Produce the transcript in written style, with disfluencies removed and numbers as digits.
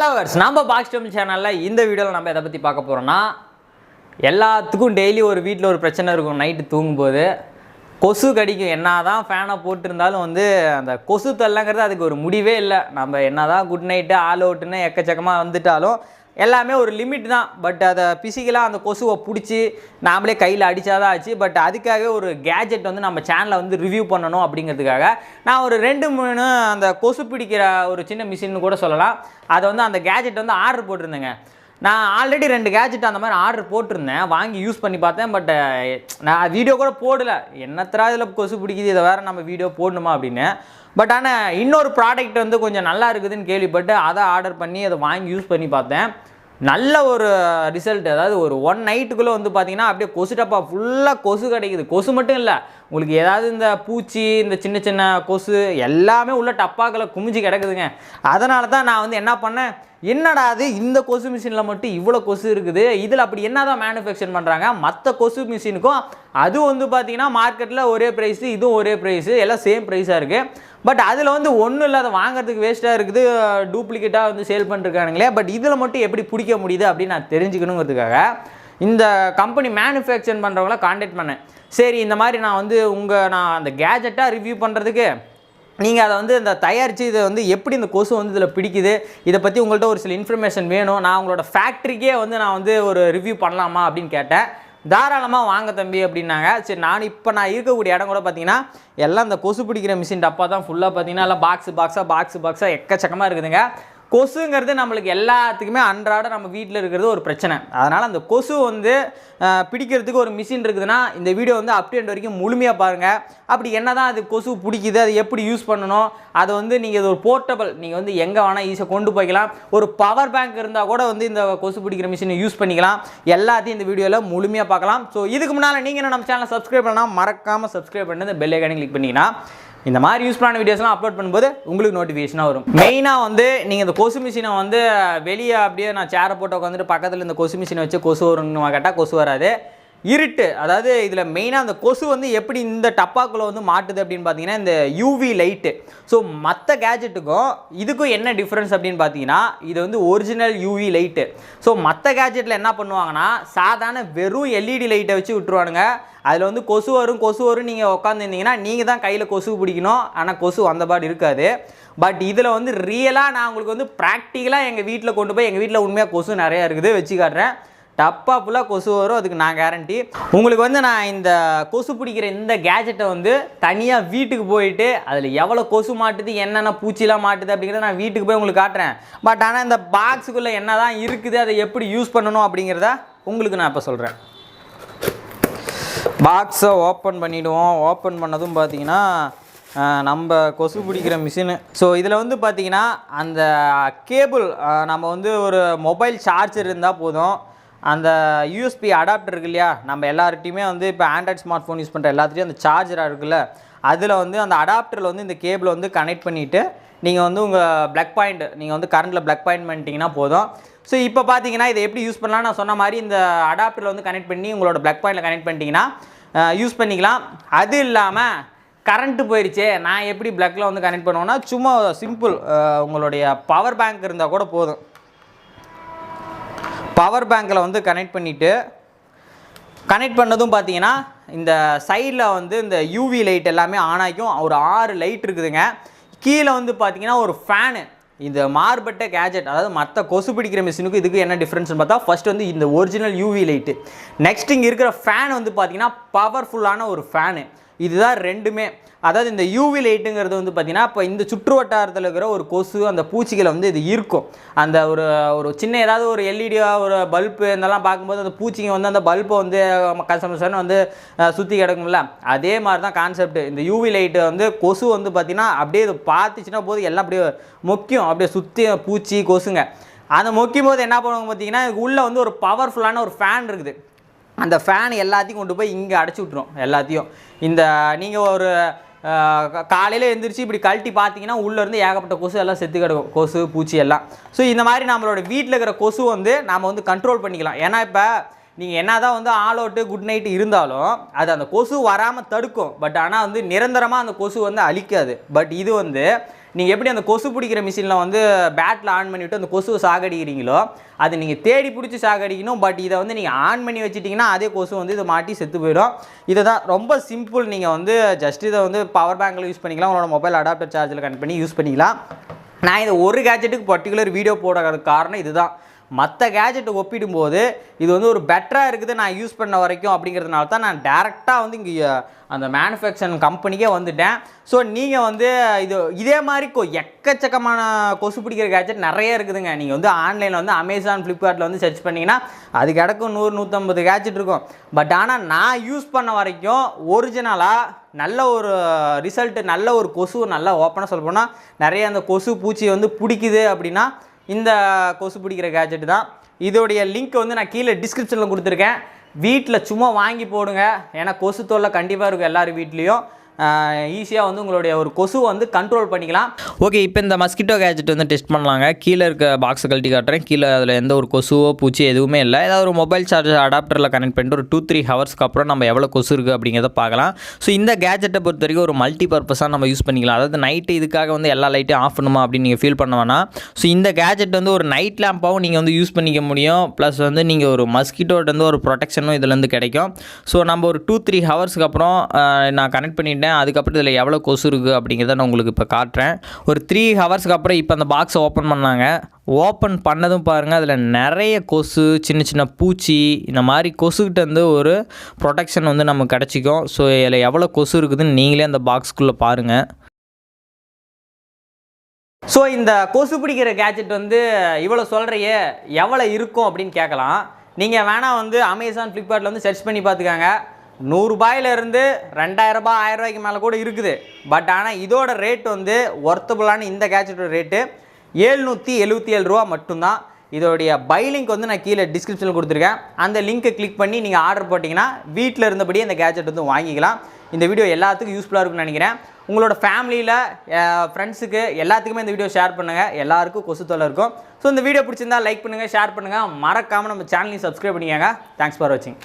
ஹலோவர்ஸ், நம்ம box temple சேனலில் இந்த வீடியோவில் நம்ம எதை பற்றி பார்க்க போகிறோன்னா, எல்லாத்துக்கும் டெய்லி ஒரு வீட்டில் ஒரு பிரச்சனை இருக்கும். நைட்டு தூங்கும்போது கொசு கடிக்கும். என்ன தான் ஃபேனை போட்டிருந்தாலும் அந்த கொசு தொல்லைங்கிறது அதுக்கு ஒரு முடிவே இல்லை. நம்ம என்ன தான் குட் நைட்டு ஆல் அவுட்டுன்னு எக்கச்சக்கமாக வந்துட்டாலும் எல்லாமே ஒரு லிமிட் தான். பட் அதை ஃபிசிக்கலாக அந்த கொசுவை பிடிச்சி நாமளே கையில் அடித்தாதான் ஆச்சு. பட் அதுக்காக ஒரு கேஜெட் நம்ம சேனலை ரிவ்யூ பண்ணணும் அப்படிங்கிறதுக்காக நான் ஒரு 2-3 அந்த கொசு பிடிக்கிற ஒரு சின்ன மிஷின்னு கூட சொல்லலாம். அதை அந்த கேஜெட் ஆர்டர் போட்டிருந்தேங்க. நான் ஆல்ரெடி 2 கேஜெட் அந்த மாதிரி ஆர்டர் போட்டிருந்தேன், வாங்கி யூஸ் பண்ணி பார்த்தேன். பட் நான் வீடியோ கூட போடலை. என்னத்தரா இதில் கொசு பிடிக்குது, இதை வேறு நம்ம வீடியோ போடணுமா அப்படின்னு. பட் ஆனால் இன்னொரு ப்ராடக்ட் கொஞ்சம் நல்லா இருக்குதுன்னு கேள்விப்பட்டு அதை ஆர்டர் பண்ணி அதை வாங்கி யூஸ் பண்ணி பார்த்தேன். நல்ல ஒரு ரிசல்ட். அதாவது ஒரு 1 நைட்டுக்குள்ளே பார்த்தீங்கன்னா அப்படியே கொசு டப்பா ஃபுல்லாக கொசு கிடைக்குது. கொசு மட்டும் இல்லை, உங்களுக்கு ஏதாவது இந்த பூச்சி, இந்த சின்ன சின்ன கொசு எல்லாமே உள்ள டப்பாக்களை குமிஞ்சு கிடக்குதுங்க. அதனால தான் நான் என்ன பண்ணேன், என்னடா அது இந்த கொசு மிஷினில் மட்டும் இவ்வளோ கொசு இருக்குது, இதில் அப்படி என்ன தான் மேனுஃபேக்சர் பண்ணுறாங்க, மற்ற கொசு மிஷினுக்கும் அது பார்த்தீங்கன்னா மார்க்கெட்டில் ஒரே ப்ரைஸு, இதுவும் ஒரே ப்ரைஸு, எல்லாம் சேம் ப்ரைஸாக இருக்குது. பட் அதில் ஒன்றும் இல்லை, அதை வாங்குறதுக்கு வேஸ்ட்டாக இருக்குது, டூப்ளிகேட்டாக சேல் பண்ணிருக்கானுங்களே. பட் இதில் மட்டும் எப்படி பிடிக்க முடியுது அப்படின்னு நான் தெரிஞ்சுக்கணுங்கிறதுக்காக இந்த கம்பெனி மேனுஃபேக்சர் பண்ணுறவங்கள கான்டாக்ட் பண்ணேன். சரி, இந்த மாதிரி நான் நான் அந்த கேஜெட்டாக ரிவ்யூ பண்ணுறதுக்கு நீங்கள் அதை இந்த தயாரித்து இதை எப்படி இந்த கொசு இதில் பிடிக்குது, இதை பற்றி உங்கள்கிட்ட ஒரு சில இன்ஃபர்மேஷன் வேணும், நான் உங்களோட ஃபேக்ட்ரிக்கே நான் ஒரு ரிவ்யூ பண்ணலாமா அப்படின்னு கேட்டேன். தாராளமாக வாங்க தம்பி அப்படின்னாங்க. சரி, நான் இருக்கக்கூடிய இடம் கூட பார்த்தீங்கன்னா எல்லாம் இந்த கொசு பிடிக்கிற மிஷின் டப்பா தான் ஃபுல்லாக பார்த்தீங்கன்னா எல்லாம் பாக்ஸாக எக்கச்சக்கமாக இருக்குதுங்க. கொசுங்கிறது நம்மளுக்கு எல்லாத்துக்குமே அன்றாட நம்ம வீட்டில் இருக்கிறது ஒரு பிரச்சனை. அதனால் அந்த கொசு பிடிக்கிறதுக்கு ஒரு மிஷின் இருக்குதுன்னா இந்த வீடியோ அப் டு எண்ட் வரைக்கும் முழுமையாக பாருங்கள். அப்படி என்ன தான் அது கொசு பிடிக்குது, அது எப்படி யூஸ் பண்ணணும், அதை நீங்கள் இது ஒரு போர்ட்டபிள், நீங்கள் எங்கே வேணால் ஈஸியாக கொண்டு போய்க்கலாம். ஒரு பவர் பேங்க் இருந்தால் கூட இந்த கொசு பிடிக்கிற மிஷினை யூஸ் பண்ணிக்கலாம். எல்லாத்தையும் இந்த வீடியோவில் முழுமையாக பார்க்கலாம். ஸோ இதுக்கு முன்னால் நீங்கள் நம்ம சேனலை சப்ஸ்கிரைப் பண்ணால் மறக்காமல் சப்ஸ்கிரைப் பண்ணி இந்த பெல் ஐக்கானை கிளிக் பண்ணிங்கன்னா இந்த மாதிரி யூஸ் பண்ண வீடியோஸ்லாம் அப்லோட் பண்ணும்போது உங்களுக்கு நோட்டிஃபிகேஷனாக வரும். மெயினாக நீங்கள் இந்த கொசு மிஷினை வெளியே அப்படியே நான் சேரை போட்டு உட்காந்துட்டு பக்கத்தில் இந்த கொசு மிஷினை வச்சு கொசு வரும்னு கேட்டால் கொசு வராது. இருட்டு, அதாவது இதில் மெயினாக அந்த கொசு எப்படி இந்த டப்பாக்குள்ளே மாட்டுது அப்படின்னு பார்த்தீங்கன்னா இந்த யூவி லைட்டு. ஸோ மற்ற கேஜெட்டுக்கும் இதுக்கும் என்ன டிஃப்ரென்ஸ் அப்படின்னு பார்த்தீங்கன்னா இது ஒரிஜினல் யூவி லைட்டு. ஸோ மற்ற கேஜெட்டில் என்ன பண்ணுவாங்கன்னா சாதாரண வெறும் எல்இடி லைட்டை வச்சு விட்டுருவானுங்க. அதில் கொசு வரும் நீங்கள் உட்காந்துருந்தீங்கன்னா நீங்கள் தான் கையில் கொசு பிடிக்கணும். ஆனால் கொசு அந்த பாடு இருக்காது. பட் இதில் ரியலாக நான் உங்களுக்கு ப்ராக்டிக்கலாக எங்கள் வீட்டில் கொண்டு போய் எங்கள் வீட்டில் உண்மையாக கொசு நிறையா இருக்குது வச்சு காட்டுறேன். டப்பா ஃபுல்லாக கொசு வரும், அதுக்கு நான் கேரண்டி. உங்களுக்கு நான் இந்த கொசு பிடிக்கிற இந்த கேஜெட்டை தனியாக வீட்டுக்கு போயிட்டு அதில் எவ்வளோ கொசு மாட்டுது, என்னென்ன பூச்சிலாம் மாட்டுது அப்படிங்கிறத நான் வீட்டுக்கு போய் உங்களுக்கு காட்டுறேன். பட் ஆனால் இந்த பாக்ஸுக்குள்ளே என்ன தான் இருக்குது, அதை எப்படி யூஸ் பண்ணணும் அப்படிங்கிறத உங்களுக்கு நான் இப்போ சொல்கிறேன். பாக்ஸை ஓப்பன் பண்ணிவிடுவோம். ஓப்பன் பண்ணதும் பார்த்தீங்கன்னா நம்ம கொசு பிடிக்கிற மிஷினு. ஸோ இதில் பார்த்தீங்கன்னா அந்த கேபிள் நம்ம ஒரு மொபைல் சார்ஜர் இருந்தால் போதும். அந்த யூஎஸ்பி அடாப்டர் இருக்கு இல்லையா, நம்ம எல்லார்ட்டையுமே இப்போ ஆண்ட்ராய்ட் ஸ்மார்ட் ஃபோன் யூஸ் பண்ணுற எல்லாத்துலேயும் அந்த சார்ஜராக இருக்குல்ல, அதில் அந்த அடாப்டரில் இந்த கேபிளை கனெக்ட் பண்ணிவிட்டு நீங்கள் உங்கள் ப்ளக் பாயிண்ட் நீங்கள் கரண்ட்டில் ப்ளக் பாயிண்ட் பண்ணிட்டீங்கன்னா போதும். ஸோ இப்போ பார்த்தீங்கன்னா இதை எப்படி யூஸ் பண்ணலாம், நான் சொன்ன மாதிரி இந்த அடாப்டரில் கனெக்ட் பண்ணி உங்களோட ப்ளக் பாயிண்டில் கனெக்ட் பண்ணிட்டீங்கன்னா யூஸ் பண்ணிக்கலாம். அது இல்லாமல் கரண்ட்டு போயிடுச்சு, நான் எப்படி ப்ளக்கில் கனெக்ட் பண்ணுவேன்னா சும்மா சிம்பிள், உங்களுடைய பவர் பேங்க் இருந்தால் கூட போதும். பவர் பேங்க்கில் கனெக்ட் பண்ணிவிட்டு கனெக்ட் பண்ணதும் பார்த்தீங்கன்னா இந்த சைடில் இந்த யூவி லைட் எல்லாமே ஆன் ஆகிக்கும். ஒரு 6 லைட் இருக்குதுங்க. கீழே பார்த்தீங்கன்னா ஒரு ஃபேனு. இந்த மாறுபட்ட கேஜெட், அதாவது மற்ற கொசு பிடிக்கிற மிஷினுக்கு இதுக்கு என்ன டிஃப்ரென்ஸ்னு பார்த்தா ஃபர்ஸ்ட் இந்த ஒரிஜினல் யூவி லைட்டு. நெக்ஸ்ட் இங்கே இருக்கிற ஃபேன் பார்த்தீங்கன்னா பவர்ஃபுல்லான ஒரு ஃபேனு. இதுதான் ரெண்டுமே. அதாவது இந்த யூவி லைட்டுங்கிறது பார்த்தீங்கன்னா இப்போ இந்த சுற்று வட்டாரத்தில் இருக்கிற ஒரு கொசு அந்த பூச்சிகளை இது இருக்கும். அந்த ஒரு சின்ன ஏதாவது ஒரு எல்இடியாக ஒரு பல்பு இதெல்லாம் பார்க்கும்போது அந்த பூச்சிங்க அந்த பல்பை கஸ்டமர்ஸ்னு சுற்றி கிடக்கும்ல, அதே மாதிரி தான் கான்செப்ட். இந்த யூவி லைட்டு கொசு பார்த்தீங்கன்னா அப்படியே இது பார்த்துச்சுன்னா போது எல்லாம் அப்படியே மொக்கியும், அப்படியே சுற்றி பூச்சி கொசுங்க. அந்த மொக்கும் போது என்ன பண்ணுவாங்க பார்த்தீங்கன்னா உள்ளே ஒரு பவர்ஃபுல்லான ஒரு ஃபேன் இருக்குது. அந்த ஃபேன் எல்லாத்தையும் கொண்டு போய் இங்கே அடைச்சி விட்ரும். எல்லாத்தையும் இந்த நீங்கள் ஒரு காலையில் எழுந்திரிச்சு இப்படி கழட்டி பார்த்தீங்கன்னா உள்ளேருந்து ஏகப்பட்ட கொசு எல்லாம் செத்து கிடக்கும், கொசு பூச்சி எல்லாம். ஸோ இந்த மாதிரி நம்மளோட வீட்டில் இருக்கிற கொசு நாம் கண்ட்ரோல் பண்ணிக்கலாம். ஏன்னா இப்போ நீங்கள் என்ன தான் ஆல் அவுட்டு குட் நைட்டு இருந்தாலும் அது அந்த கொசு வராமல் தடுக்கும். பட் ஆனால் நிரந்தரமாக அந்த கொசு அழிக்காது. பட் இது நீங்கள் எப்படி அந்த கொசு பிடிக்கிற மிஷினில் வந்து பேட்டில் ஆன் பண்ணிவிட்டு அந்த கொசுவை சாகடிக்கிறீங்களோ அது நீங்கள் தேடி பிடிச்சி சாகடிக்கணும். பட் இதை வந்து நீங்கள் ஆன் பண்ணி வச்சுட்டிங்கன்னா அதே கொசு வந்து இதை மாட்டி செத்து போயிடும். இதை தான் ரொம்ப சிம்பிள். நீங்கள் வந்து ஜஸ்ட் இதை வந்து பவர் பேங்கில் யூஸ் பண்ணிக்கலாம், உங்களோட மொபைல் அடாப்டர் சார்ஜில் கனெக்ட் பண்ணி யூஸ் பண்ணிக்கலாம். நான் இதை ஒரு கேஜெட்டுக்கு பர்டிகுலர் வீடியோ போடுறதுக்கு காரணம் இதுதான். மற்ற கேஜெட்டை ஒப்பிடும்போது இது வந்து ஒரு பெட்டராக இருக்குது நான் யூஸ் பண்ண வரைக்கும் அப்படிங்கிறதுனால தான் நான் டேரெக்டாக வந்து இங்கே அந்த மேனுஃபேக்சரிங் கம்பெனிக்கே வந்துட்டேன். ஸோ நீங்கள் வந்து இதே மாதிரி எக்கச்சக்கமான கொசு பிடிக்கிற கேஜெட் நிறைய இருக்குதுங்க. நீங்கள் வந்து ஆன்லைனில் வந்து அமேசான், ஃப்ளிப்கார்ட்டில் வந்து சர்ச் பண்ணிங்கன்னா அது கிடக்கும் 100-150 கேஜெட் இருக்கும். பட் ஆனால் நான் யூஸ் பண்ண வரைக்கும் ஒரிஜினலாக நல்ல ஒரு ரிசல்ட்டு, நல்ல ஒரு கொசு நல்லா ஓப்பனாக சொல்ல போனால் நிறைய அந்த கொசு பூச்சி வந்து பிடிக்குது அப்படின்னா இந்த கொசு பிடிக்கிற கேஜெட் தான். இதோடைய லிங்க் வந்து நான் கீழே டிஸ்கிரிப்ஷனில் கொடுத்துருக்கேன். வீட்டில் சும்மா வாங்கி போடுங்க. ஏன்னா கொசு தொல்லை கண்டிப்பாக இருக்கும் எல்லார் வீட்லேயும். ஈஸியாக வந்து உங்களுடைய ஒரு கொசுவை வந்து கண்ட்ரோல் பண்ணிக்கலாம். ஓகே, இப்போ இந்த மஸ்கிட்டோ கேஜெட் வந்து டெஸ்ட் பண்ணலாங்க. கீழே இருக்க பாக்ஸை கழட்டி காட்டுறேன். கீழே அதில் எந்த ஒரு கொசுவோ பூச்சி எதுவுமே இல்லை. ஏதாவது ஒரு மொபைல் சார்ஜர் அடாப்டரில் கனெக்ட் பண்ணிட்டு ஒரு 2-3 ஹவர்ஸ்க்கு அப்புறம் நம்ம எவ்வளோ கொசு இருக்குது அப்படிங்கிறத பார்க்கலாம். ஸோ இந்த கேஜெட்டை பொறுத்த வரைக்கும் ஒரு மல்டி பர்பஸாக நம்ம யூஸ் பண்ணிக்கலாம். அதாவது நைட்டு இதுக்காக வந்து எல்லா லைட்டையும் ஆஃப் பண்ணுமா அப்படின்னு நீங்கள் ஃபீல் பண்ண வேணாம். ஸோ இந்த கேஜெட் வந்து ஒரு நைட் லேம்ப்பாகவும் நீங்கள் வந்து யூஸ் பண்ணிக்க முடியும். ப்ளஸ் வந்து நீங்கள் ஒரு மஸ்கிட்டோட்டேருந்து ஒரு ப்ரொடெக்ஷனும் இதுலேருந்து கிடைக்கும். ஸோ நம்ம ஒரு 2-3 ஹவர்ஸ்க்கு அப்புறம் நான் கனெக்ட் பண்ணிட்டேன். அதுக்கப்புறம் இதில் எவ்வளோ கொசு இருக்குது அப்படிங்கிறத நான் உங்களுக்கு இப்போ காட்டுறேன். ஒரு 3 ஹவர்ஸ்க்கு அப்புறம் இப்போ அந்த பாக்ஸை ஓப்பன் பண்ணாங்க. ஓப்பன் பண்ணதும் பாருங்கள், அதில் நிறைய கொசு, சின்ன சின்ன பூச்சி, இந்த மாதிரி கொசுக்கிட்ட வந்து ஒரு ப்ரொடெக்ஷன் வந்து நமக்கு கிடச்சிக்கும். ஸோ இதில் எவ்வளோ கொசு இருக்குதுன்னு நீங்களே அந்த பாக்ஸ்க்குள்ளே பாருங்கள். ஸோ இந்த கொசு பிடிக்கிற கேஜெட் வந்து இவ்வளோ சொல்கிறையே எவ்வளோ இருக்கும் அப்படின்னு கேட்கலாம். நீங்கள் வேணால் வந்து அமேசான், ஃப்ளிப்கார்ட்டில் வந்து சர்ச் பண்ணி பார்த்துக்காங்க. 100 ரூபாயிலிருந்து 2000 ரூபாய், 1000 ரூபாய்க்கு மேலே கூட இருக்குது. பட் ஆனால் இதோட ரேட் வந்து ஒர்த்தபுளான இந்த கேஜெட்டோட ரேட்டு 777 ரூபா மட்டும்தான். இதோடைய பை லிங்க் வந்து நான் கீழே டிஸ்கிரிப்ஷனில் கொடுத்துருக்கேன். அந்த லிங்க்கை கிளிக் பண்ணி நீங்கள் ஆர்டர் போட்டிங்கன்னா வீட்டில் இருந்தபடியே இந்த கேஜெட் வந்து வாங்கிக்கலாம். இந்த வீடியோ எல்லாத்துக்கும் யூஸ்ஃபுல்லாக இருக்குன்னு நினைக்கிறேன். உங்களோட ஃபேமிலியில், ஃப்ரெண்ட்ஸுக்கு எல்லாத்துக்குமே இந்த வீடியோ ஷேர் பண்ணுங்கள். எல்லாருக்கும் கொசு தொல்லை இருக்கும். ஸோ இந்த வீடியோ பிடிச்சிருந்தா லைக் பண்ணுங்கள், ஷேர் பண்ணுங்கள். மறக்காமல் நம்ம சேனலையும் சப்ஸ்கிரைப் பண்ணிக்கோங்க. தேங்க்ஸ் ஃபார் வாட்சிங்.